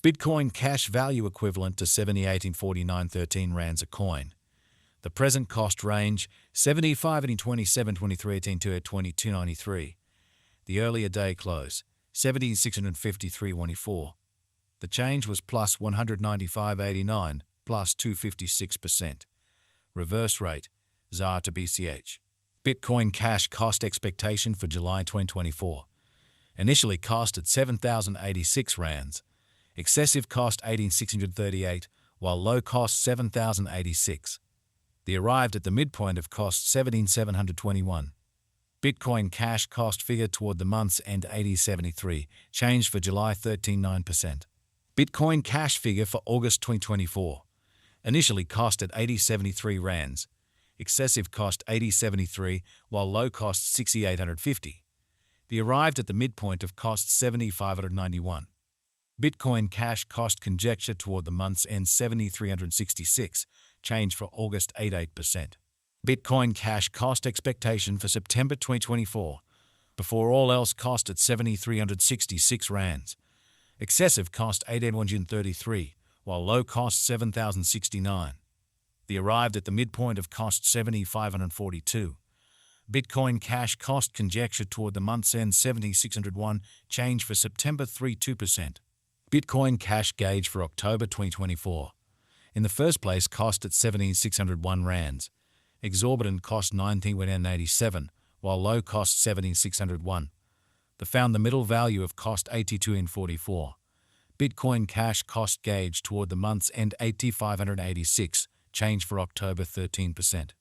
Bitcoin cash value equivalent to 78.4913 rands a coin. The present cost range 75.2723 to 22.93. The earlier day close 7653.24. The change was plus 195.89 plus 256%. Reverse rate ZAR to BCH. Bitcoin cash cost expectation for July 2024. Initially cost at 7,086 rands. Excessive cost 18,638, while low cost 7,086. The arrived at the midpoint of cost 17,721. Bitcoin cash cost figure toward the month's end 80.73, change for July 13.9%. Bitcoin cash figure for August 2024. Initially cost at 80.73 rands. Excessive cost 80.73, while low cost 6,850. The arrived at the midpoint of cost 7,591. Bitcoin cash cost conjecture toward the month's end 7,366, change for August 88%. Bitcoin cash cost expectation for September 2024. Before all else cost at 7,366 rands. Excessive cost 8,133, while low cost 7,069. The arrived at the midpoint of cost 7,542. Bitcoin cash cost conjecture toward the month's end 7,601, change for September 3.2%. Bitcoin cash gauge for October 2024. In the first place cost at 7,601 rands. Exorbitant cost 19,187, while low cost 7,601. The found the middle value of cost 82,44. Bitcoin cash cost gauge toward the month's end 8,586, change for October 13%.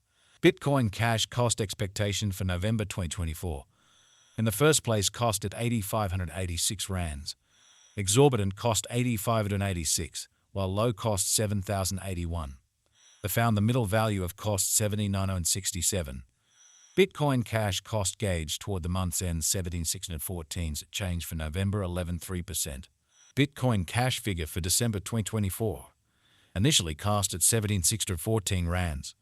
Bitcoin cash cost expectation for November 2024. In the first place cost at 8,586 rands. Exorbitant cost 8,586, while low cost 7,081. The found the middle value of cost 79,067. Bitcoin cash cost gauge toward the month's end 17,614, change for November 11.3%. Bitcoin cash figure for December 2024. Initially cost at 17,614 rands.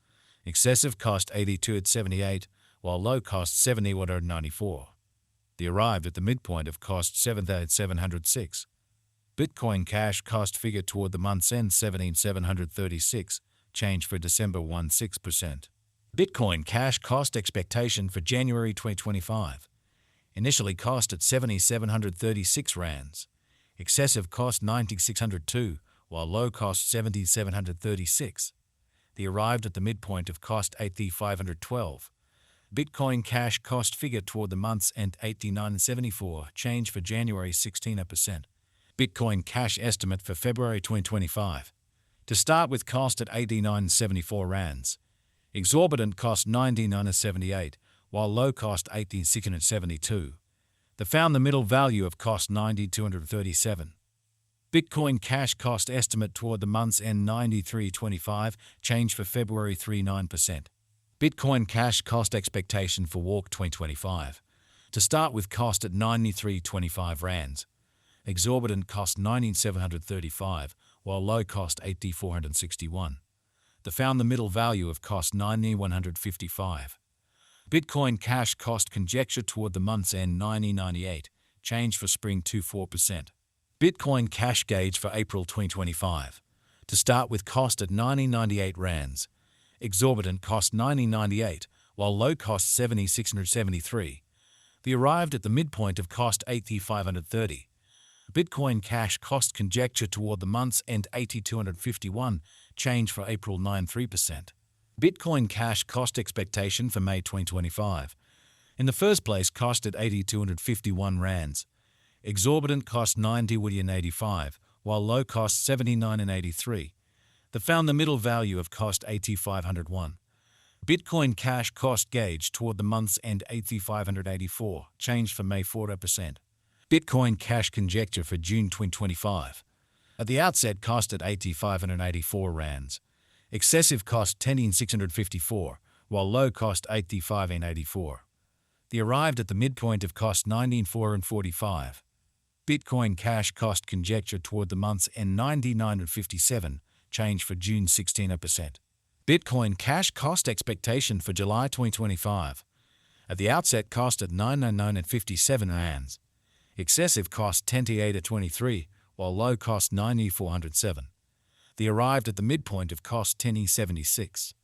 Excessive cost 82 at 78, while low cost 71.94. The arrived at the midpoint of cost 7,706. Bitcoin cash cost figure toward the month's end 17,736, change for December 16%. Bitcoin cash cost expectation for January 2025. Initially cost at 7,736 rands. Excessive cost 9,602, while low cost 7,736. The arrived at the midpoint of cost 8,512. Bitcoin cash cost figure toward the month's end 89.74, change for January 16%. Bitcoin cash estimate for February 2025. To start with cost at 89.74 rands. Exorbitant cost 99.78, while low cost 18,672. The found the middle value of cost 90,237. Bitcoin cash cost estimate toward the month's end 93.25, change for February 3.9%. Bitcoin cash cost expectation for Walk 2025. To start with cost at 93.25 rands. Exorbitant cost 19,735, while low cost 8,461. The found the middle value of cost 90,155. Bitcoin cash cost conjecture toward the month's end 90.98, change for spring 2.4%. Bitcoin cash gauge for April 2025. To start with cost at 90.98 rands. Exorbitant cost 90.98, while low cost 7,673. The arrived at the midpoint of cost 8,530. Bitcoin cash cost conjecture toward the month's end 8,251, change for April 9.3%. Bitcoin cash cost expectation for May 2025. In the first place cost at 8,251 rands. Exorbitant cost 90.85, while low cost 79.83. The found the middle value of cost 8,501. Bitcoin cash cost gauge toward the month's end 8,584, change for May 4%. Bitcoin cash conjecture for June 2025. At the outset cost at 8,584 rands. Excessive cost 10,654, while low cost 8,584. The arrived at the midpoint of cost 19,445. Bitcoin cash cost conjecture toward the month's end 99.57, change for June 16%. Bitcoin cash cost expectation for July 2025. At the outset cost at 999.57 rands. Excessive cost 10,823, while low cost 90,407. They arrived at the midpoint of cost 10,076.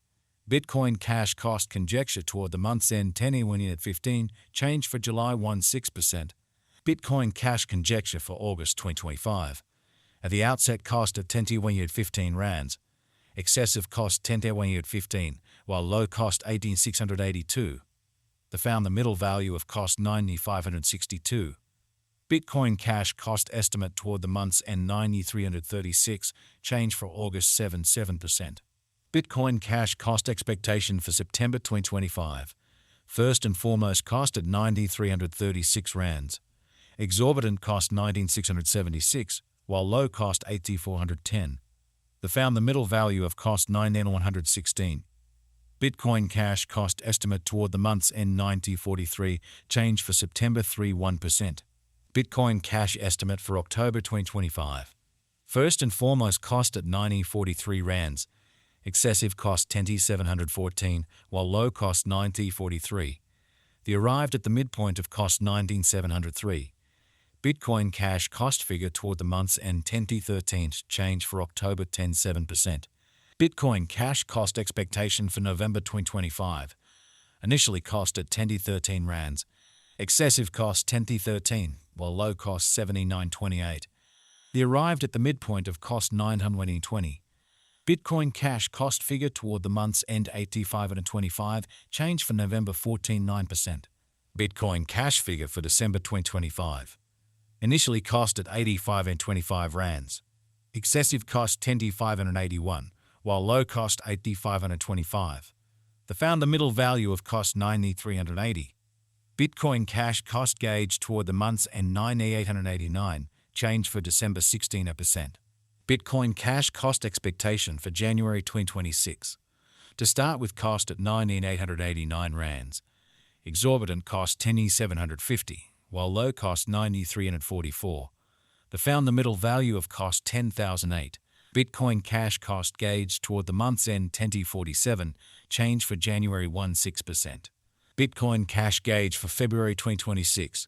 Bitcoin cash cost conjecture toward the month's end 10,115, change for July 16%. Bitcoin cash conjecture for August 2025. At the outset cost of 10,115 rands, excessive cost 10,115, while low cost 18,682. They found the middle value of cost 90,562. Bitcoin cash cost estimate toward the month's end 90,336, change for August 7%. Bitcoin cash cost expectation for September 2025. First and foremost cost at 90,336 rands. Exorbitant cost 19,676, while low cost 80,410. They found the middle value of cost 9,116. Bitcoin cash cost estimate toward the month's end 90,43, change for September 1%. Bitcoin cash estimate for October 2025. First and foremost cost at 90,43 rands. Excessive cost 10,714, while low cost 90,43. They arrived at the midpoint of cost 19,703. Bitcoin cash cost figure toward the month's end 10/13, change for October 10.7%. Bitcoin cash cost expectation for November 2025. Initially cost at 10/13 rands. Excessive cost 10/13, while low cost 79.28. They arrived at the midpoint of cost 920. Bitcoin cash cost figure toward the month's end 85.25, change for November 14.9%. Bitcoin cash figure for December 2025. Initially cost at 85.25 rands. Excessive cost 10,581, while low cost 8,525. They found the middle value of cost 9,380. Bitcoin cash cost gauge toward the month's end 9,889, change for December 16%. Bitcoin cash cost expectation for January 2026. To start with cost at 9,889 rands. Exorbitant cost 10,750, while low cost 9,344. They found the middle value of cost 10,008. Bitcoin cash cost gauge toward the month's end 10,47, change for January 6%. Bitcoin cash gauge for February 2026.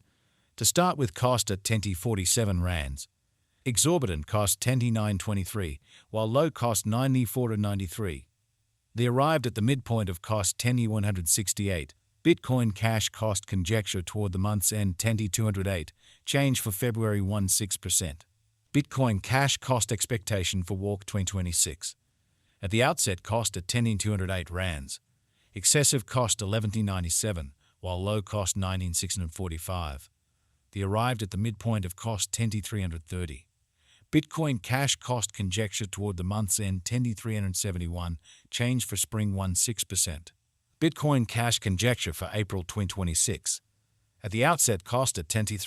To start with cost at 10,47 rands. Exorbitant cost 10,923, while low cost 94.93. They arrived at the midpoint of cost 10,168. Bitcoin cash cost conjecture toward the month's end 10,208, change for February 16%. Bitcoin cash cost expectation for Walk 2026. At the outset cost at 10,208 rands. Excessive cost 11,97, while low cost 19,645. They arrived at the midpoint of cost 10,330. Bitcoin cash cost conjecture toward the month's end 10,371, change for spring 16%. Bitcoin cash conjecture for April 2026. At the outset cost at 10,300.